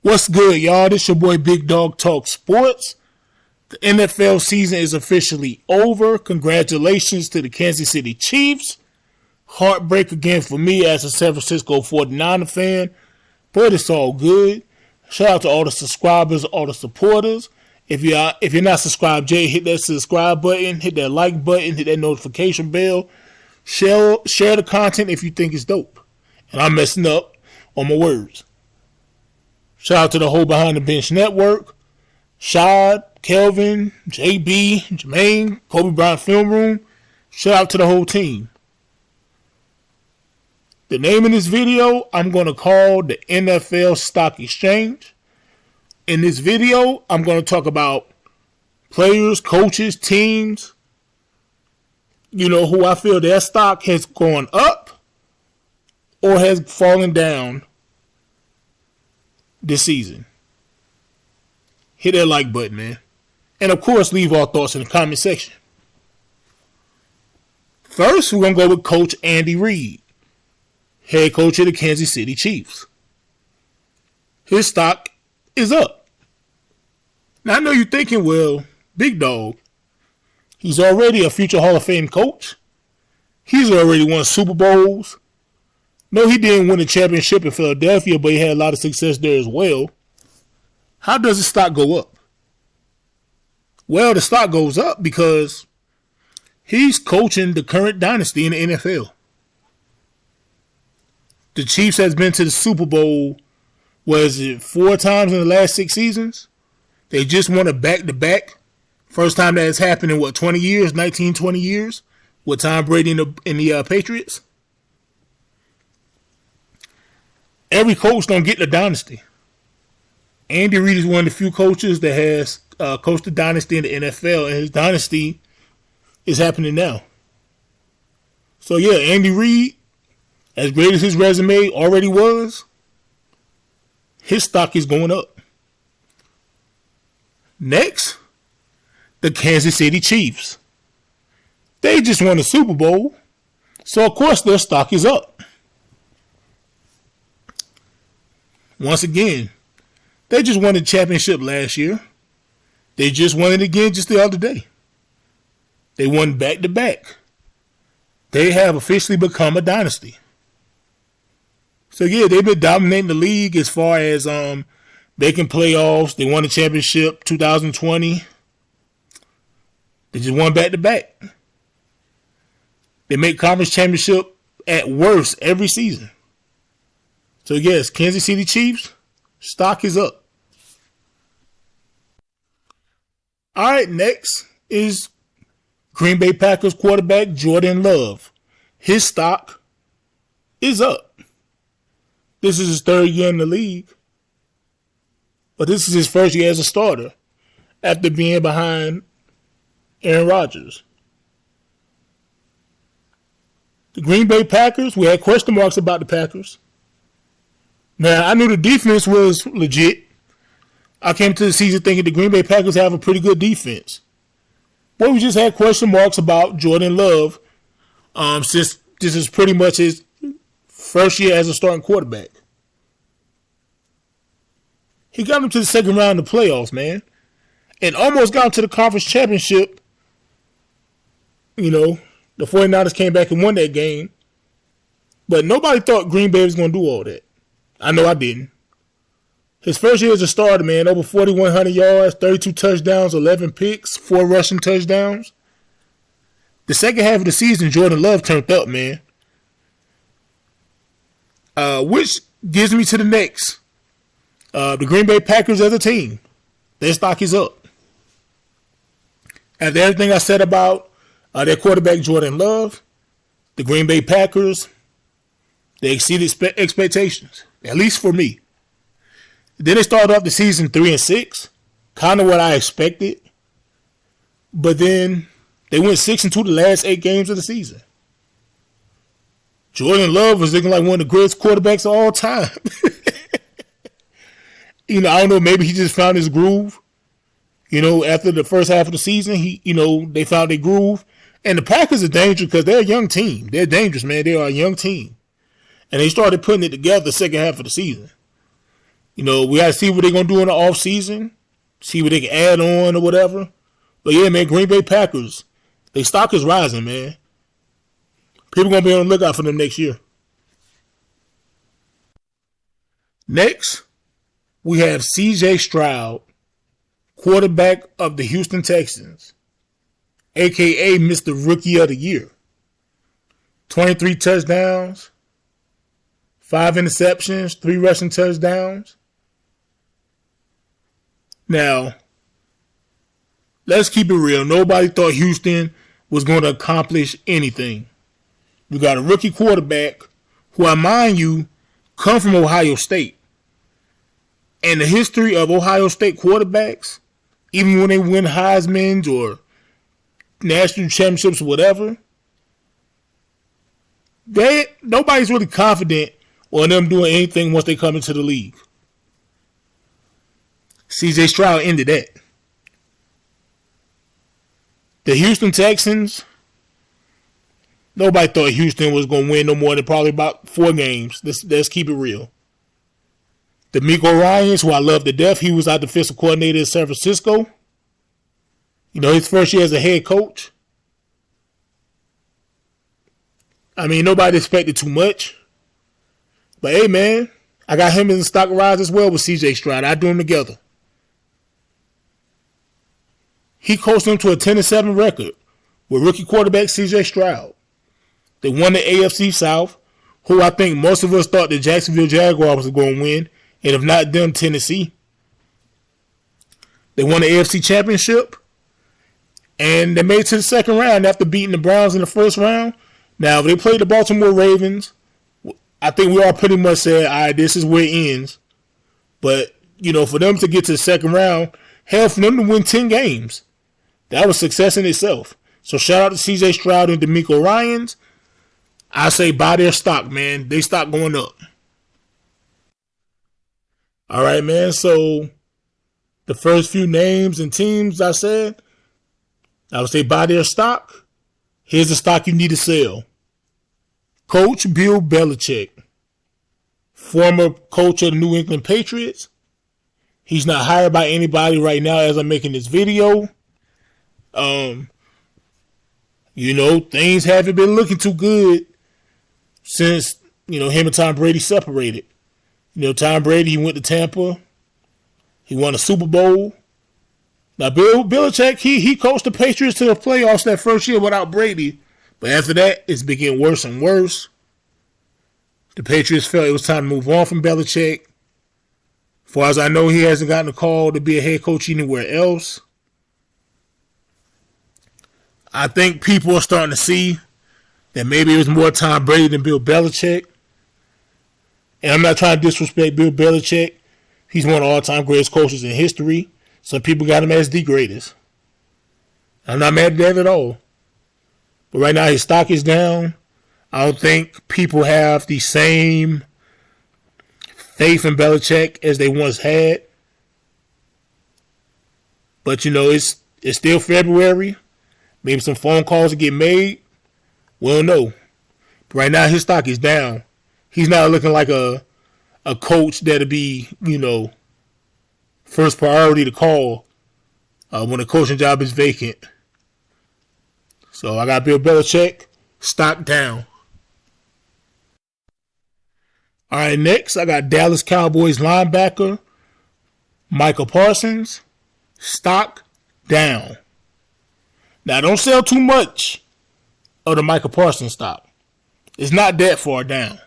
What's good, y'all? This your boy Big Dog Talk Sports. The NFL season is officially over. Congratulations to the Kansas City Chiefs. Heartbreak again for me as a San Francisco 49er fan, but it's all good. Shout out to all the subscribers, all the supporters. If you're not subscribed yet, hit that subscribe button, hit that like button, hit that notification bell. Share the content if you think it's dope. And I'm messing up on my words. Shout out to the whole Behind the Bench Network. Shad, Kelvin, JB, Jermaine, Kobe Bryant Film Room. Shout out to the whole team. The name of this video, I'm going to call the NFL Stock Exchange. In this video, I'm going to talk about players, coaches, teams, who I feel their stock has gone up or has fallen down this season. Hit that like button, man. And of course, leave our thoughts in the comment section. First, we're going to go with Coach Andy Reid, head coach of the Kansas City Chiefs. His stock is up. Now, I know you're thinking, well, Big Dog, he's already a future Hall of Fame coach. He's already won Super Bowls. No, he didn't win a championship in Philadelphia, but he had a lot of success there as well. How does the stock go up? Well, the stock goes up because he's coaching the current dynasty in the NFL. The Chiefs has been to the Super Bowl, 4 times in the last 6 seasons? They just won a back-to-back. First time that has happened in, 20 years? 20 years? With Tom Brady in the Patriots? Every coach don't get the dynasty. Andy Reid is one of the few coaches that has coached the dynasty in the NFL, and his dynasty is happening now. So, yeah, Andy Reid, as great as his resume already was, his stock is going up. Next, the Kansas City Chiefs. They just won the Super Bowl, so of course their stock is up. Once again, they just won the championship last year. They just won it again just the other day. They won back-to-back. They have officially become a dynasty. So yeah, they've been dominating the league as far as making playoffs. They won the championship 2020. They just won back-to-back. They make conference championship at worst every season. So yes, Kansas City Chiefs, stock is up. All right, next is Green Bay Packers quarterback Jordan Love. His stock is up. This is his 3rd year in the league. But this is his 1st year as a starter after being behind Aaron Rodgers. The Green Bay Packers, we had question marks about the Packers. Now, I knew the defense was legit. I came to the season thinking the Green Bay Packers have a pretty good defense. But we just had question marks about Jordan Love since this is pretty much his 1st year as a starting quarterback. He got him to the 2nd round of the playoffs, man. And almost got him to the conference championship. The 49ers came back and won that game. But nobody thought Green Bay was going to do all that. I know I didn't. His 1st year as a starter, man, over 4,100 yards, 32 touchdowns, 11 picks, 4 rushing touchdowns. The second half of the season, Jordan Love turned up, man. Which gives me to the next. The Green Bay Packers as a team. Their stock is up. After everything I said about their quarterback, Jordan Love, the Green Bay Packers, they exceeded expectations. At least for me. Then they started off the season 3-6. Kind of what I expected. But then they went 6-2 the last 8 games of the season. Jordan Love was looking like one of the greatest quarterbacks of all time. I don't know, maybe he just found his groove. After the first half of the season, they found their groove. And the Packers are dangerous because they're a young team. They're dangerous, man. They are a young team. And they started putting it together the second half of the season. We got to see what they're going to do in the offseason, see what they can add on or whatever. But yeah, man, Green Bay Packers, their stock is rising, man. People going to be on the lookout for them next year. Next, we have C.J. Stroud, quarterback of the Houston Texans, a.k.a. Mr. Rookie of the Year. 23 touchdowns, 5 interceptions, 3 rushing touchdowns. Now, let's keep it real. Nobody thought Houston was going to accomplish anything. You got a rookie quarterback who, I mind you, come from Ohio State. And the history of Ohio State quarterbacks, even when they win Heisman's or national championships or whatever, nobody's really confident on them doing anything once they come into the league. C.J. Stroud ended that. The Houston Texans, nobody thought Houston was going to win no more than probably about 4 games. Let's keep it real. DeMeco Ryans, who I love to death, he was our defensive coordinator in San Francisco. His first year as a head coach. I mean, nobody expected too much. But hey, man, I got him in the stock rise as well with C.J. Stroud. I do them together. He coached them to a 10-7 record with rookie quarterback C.J. Stroud. They won the AFC South, who I think most of us thought the Jacksonville Jaguars was going to win, and if not them, Tennessee. They won the AFC Championship, and they made it to the second round after beating the Browns in the first round. Now, if they played the Baltimore Ravens, I think we all pretty much said, all right, this is where it ends. But, for them to get to the second round, hell, for them to win 10 games, that was success in itself. So shout out to C.J. Stroud and DeMeco Ryans. I say buy their stock, man. They stock going up. All right, man. So the first few names and teams I said, I would say buy their stock. Here's the stock you need to sell. Coach Bill Belichick, former coach of the New England Patriots. He's not hired by anybody right now as I'm making this video. Things haven't been looking too good since, him and Tom Brady separated. Tom Brady, he went to Tampa. He won a Super Bowl. Now, Bill Belichick, he coached the Patriots to the playoffs that first year without Brady. But after that, it's been getting worse and worse. The Patriots felt it was time to move on from Belichick. As far as I know, he hasn't gotten a call to be a head coach anywhere else. I think people are starting to see that maybe it was more Tom Brady than Bill Belichick. And I'm not trying to disrespect Bill Belichick. He's one of the all-time greatest coaches in history. Some people got him as the greatest. I'm not mad at that at all. But right now his stock is down. I don't think people have the same faith in Belichick as they once had. But, it's still February. Maybe some phone calls will get made. We don't know. But right now his stock is down. He's not looking like a coach that'll be, first priority to call when a coaching job is vacant. So I got Bill Belichick, stock down. All right, next I got Dallas Cowboys linebacker Micah Parsons, stock down. Now don't sell too much of the Micah Parsons stock. It's not that far down.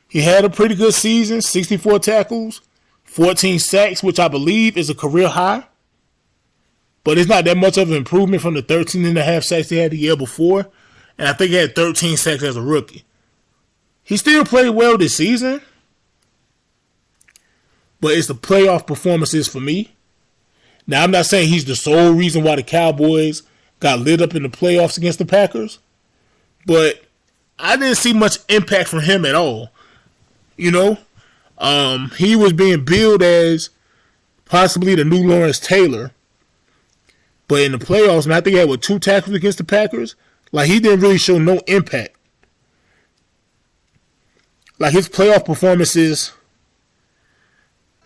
He had a pretty good season, 64 tackles, 14 sacks, which I believe is a career high. But it's not that much of an improvement from the 13.5 sacks he had the year before. And I think he had 13 sacks as a rookie. He still played well this season. But it's the playoff performances for me. Now, I'm not saying he's the sole reason why the Cowboys got lit up in the playoffs against the Packers. But I didn't see much impact from him at all. He was being billed as possibly the new Lawrence Taylor. But in the playoffs, and I think he had 2 tackles against the Packers. He didn't really show no impact. His playoff performances,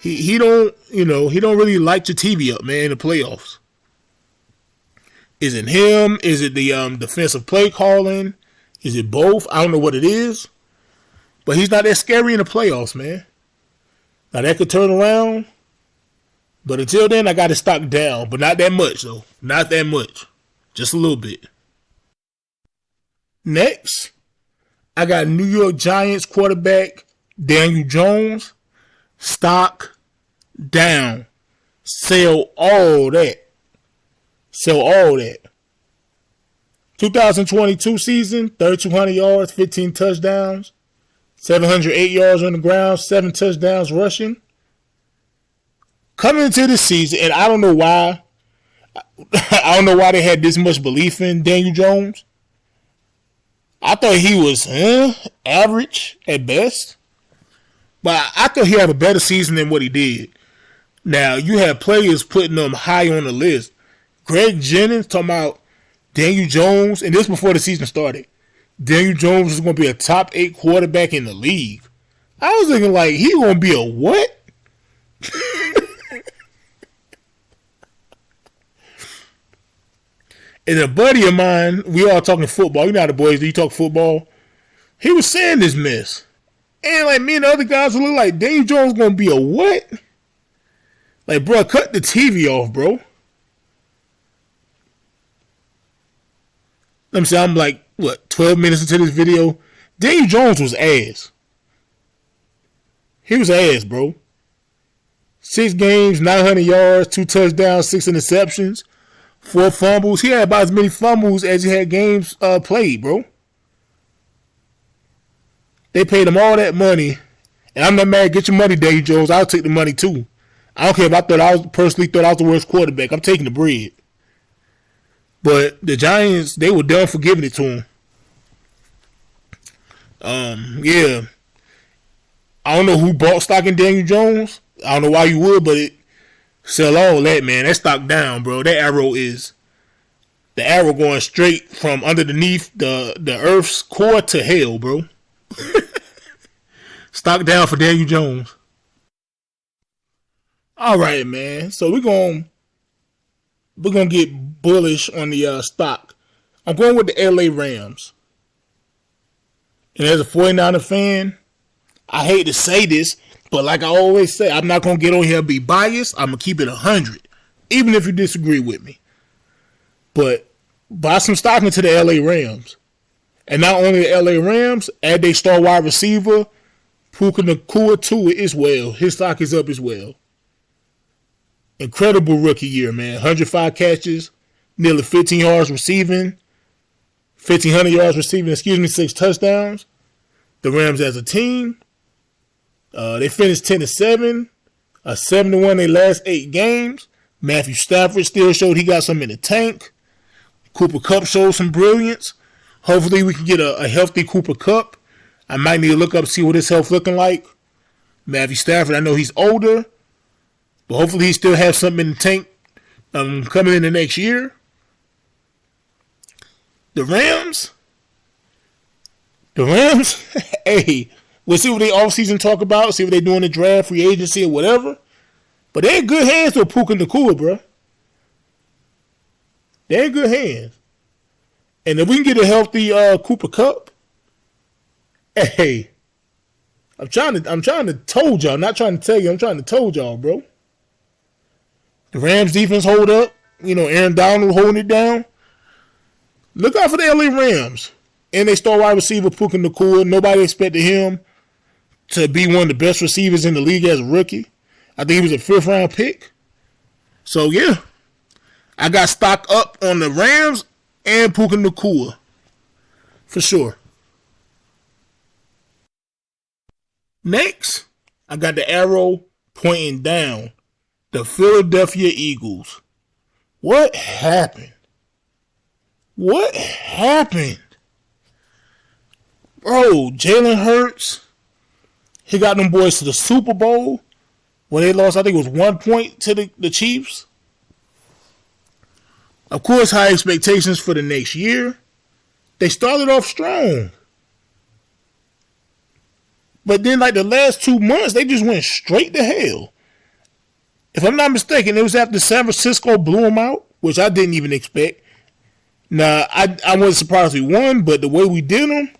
He don't, he don't really light your TV up, man, in the playoffs. Is it him? Is it the defensive play calling? Is it both? I don't know what it is. But he's not that scary in the playoffs, man. Now that could turn around. But until then, I got to stock down. But not that much, though. Not that much. Just a little bit. Next, I got New York Giants quarterback Daniel Jones. Stock down. Sell all that. Sell all that. 2022 season, 3,200 yards, 15 touchdowns, 708 yards on the ground, 7 touchdowns rushing. Coming into this season, and I don't know why they had this much belief in Daniel Jones. I thought he was average at best. But I thought he had a better season than what he did. Now, you have players putting them high on the list. Greg Jennings talking about Daniel Jones, and this before the season started. Daniel Jones is going to be a top 8 quarterback in the league. I was thinking, like, he going to be a what? And a buddy of mine, we all talking football. You know how the boys do, you talk football. He was saying this mess. And like me and the other guys look like Daniel Jones going to be a what? Like, bro, cut the TV off, bro. Let me see, I'm like, 12 minutes into this video? Daniel Jones was ass. He was ass, bro. 6 games, 900 yards, 2 touchdowns, 6 interceptions, 4 fumbles. He had about as many fumbles as he had games played, bro. They paid him all that money. And I'm not mad. Get your money, Daniel Jones. I'll take the money too. I don't care if I personally thought I was the worst quarterback. I'm taking the bread. But the Giants, they were done for giving it to him. Yeah. I don't know who bought stock in Daniel Jones. I don't know why you would, but sell all that, man. That stock down, bro. That arrow is the arrow going straight from underneath the earth's core to hell, bro. Stock down for Daniel Jones. All right, man. So we're gonna get bullish on the stock. I'm going with the LA Rams. And as a 49er fan, I hate to say this, but like I always say, I'm not going to get on here and be biased. I'm going to keep it 100, even if you disagree with me. But buy some stock into the LA Rams. And not only the LA Rams, add their star wide receiver, Puka Nacua, to it as well. His stock is up as well. Incredible rookie year, man. 105 catches, nearly 15 yards receiving, 1,500 yards receiving, 6 touchdowns. The Rams as a team, they finished 10-7, 7-1 their last 8 games. Matthew Stafford still showed he got some in the tank. Cooper Kupp showed some brilliance. Hopefully we can get a healthy Cooper Kupp. I might need to look up, see what his health looking like. Matthew Stafford, I know he's older, but hopefully he still has something in the tank coming in the next year. The Rams, hey, we'll see what they offseason talk about, see what they do in the draft, free agency, or whatever. But they're in good hands with Puka Nacua, bro. They're in good hands. And if we can get a healthy Cooper Kupp, hey, I'm trying to told y'all, not trying to tell you, I'm trying to told y'all, bro. The Rams defense hold up. Aaron Donald holding it down. Look out for the LA Rams. And they star wide receiver Puka Nacua. Nobody expected him to be one of the best receivers in the league as a rookie. I think he was a 5th round pick. So yeah, I got stock up on the Rams and Puka Nacua for sure. Next, I got the arrow pointing down. The Philadelphia Eagles. What happened? What happened? Bro, Jalen Hurts, he got them boys to the Super Bowl when they lost, I think it was 1 point to the Chiefs. Of course, high expectations for the next year. They started off strong. But then, like the last 2 months, they just went straight to hell. If I'm not mistaken, it was after San Francisco blew him out, which I didn't even expect. Now, I wasn't surprised we won, but the way we did them,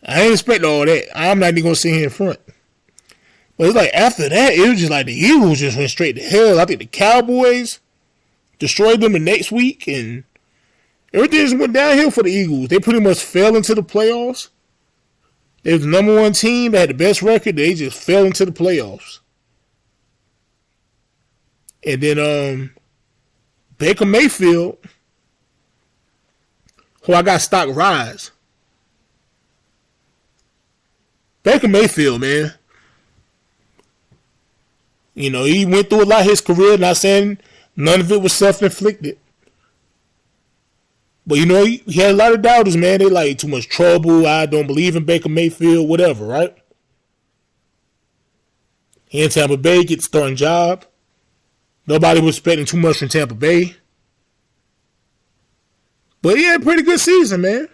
I ain't expect all that. I'm not even going to sit here in front. But it's like after that, it was just like the Eagles just went straight to hell. I think the Cowboys destroyed them the next week, and everything just went downhill for the Eagles. They pretty much fell into the playoffs. They was the number one team. They had the best record. They just fell into the playoffs. And then Baker Mayfield, who I got stock rise. Baker Mayfield, man. You know, he went through a lot of his career, not saying none of it was self-inflicted. But, you know, he had a lot of doubters, man. They like too much trouble. I don't believe in Baker Mayfield, whatever, right? He in Tampa Bay, get the starting job. Nobody was expecting too much from Tampa Bay. But he had a pretty good season, man.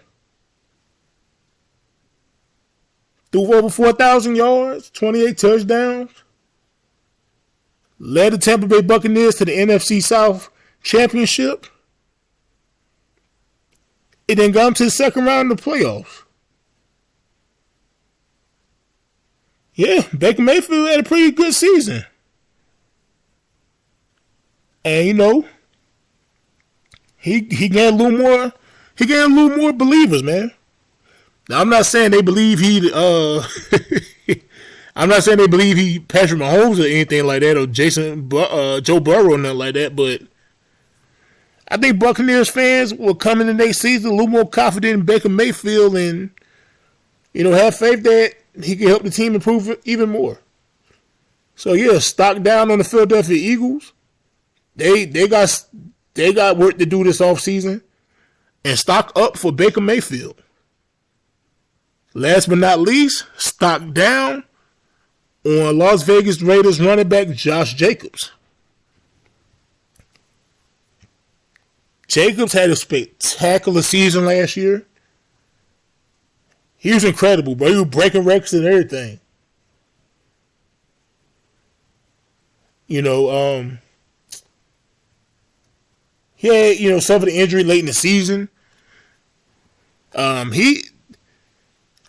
Threw over 4,000 yards, 28 touchdowns. Led the Tampa Bay Buccaneers to the NFC South Championship. It then got them to the second round of the playoffs. Yeah, Baker Mayfield had a pretty good season. And you know, he gained a little more. He gained a little more believers, man. Now I'm not saying they believe he. I'm not saying they believe he Patrick Mahomes or anything like that, or Joe Burrow or nothing like that. But I think Buccaneers fans will come in the next season a little more confident in Baker Mayfield, and you know, have faith that he can help the team improve even more. So yeah, stock down on the Philadelphia Eagles. They got work to do this offseason, and stock up for Baker Mayfield. Last but not least, stock down on Las Vegas Raiders running back Josh Jacobs. Jacobs had a spectacular season last year. He was incredible, bro. He was breaking records and everything. You know, he had, you know, suffered an injury late in the season. He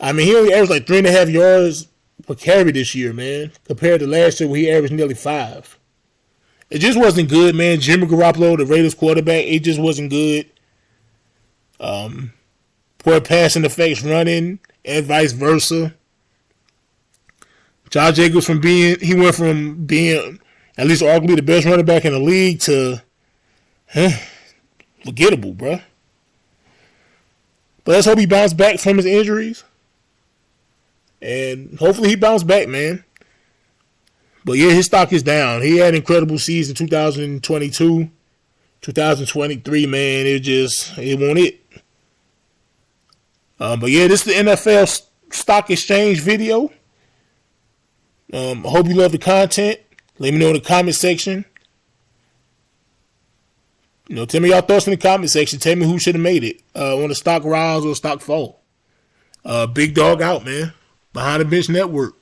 only averaged like 3.5 yards per carry this year, man, compared to last year where he averaged nearly 5. It just wasn't good, man. Jimmy Garoppolo, the Raiders quarterback, it just wasn't good. Poor passing effects running and vice versa. Josh Jacobs he went from being at least arguably the best running back in the league to forgettable, bro. But let's hope he bounced back from his injuries. And hopefully he bounced back, man. But yeah, his stock is down. He had an incredible season 2022. 2023, man, it won't it. But yeah, this is the NFL Stock Exchange video. I hope you love the content. Let me know in the comment section. You know, tell me your thoughts in the comment section. Tell me who should have made it on the stock rise or stock fall. Big dog out, man. Behind the Bench Network.